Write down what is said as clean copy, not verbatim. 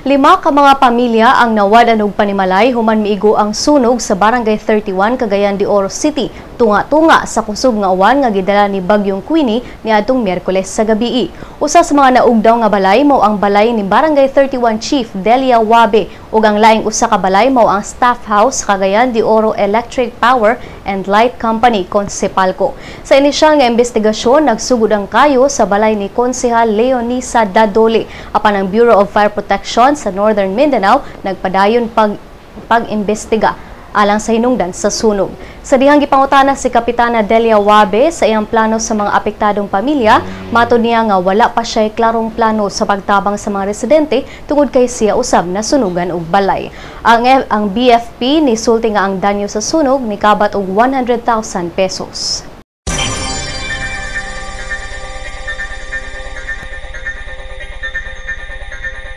Lima ka mga pamilya ang nawadan og panimalay human miigo ang sunog sa Barangay 31, Cagayan de Oro City, tunga-tunga sa kusog nga uwan nga gidala ni Bagyong Queenie niadtong Miyerkules sa gabii. Usa sa mga naugdaw nga balay mao ang balay ni Barangay 31 Chief Delia Wabe ug ang laing usa ka balay mao ang staff house Cagayan de Oro Electric Power and Light Company Consepalco. Sa inisyal nga investigasyon, nagsugod ang kayo sa balay ni Konsehal Leonisa Dadole apan ang Bureau of Fire Protection sa Northern Mindanao nagpadayon pag-imbestiga alang sa hinungdan sa sunog. Sa dihang gipangutana si Kapitana Delia Wabe sa iyang plano sa mga apektadong pamilya, matud niya nga wala pa siya klarong plano sa pagtabang sa mga residente tungod kay siya usab na sunugan og balay. Ang BFP ni sulti nga ang danyo sa sunog ni kabat og 100,000 pesos.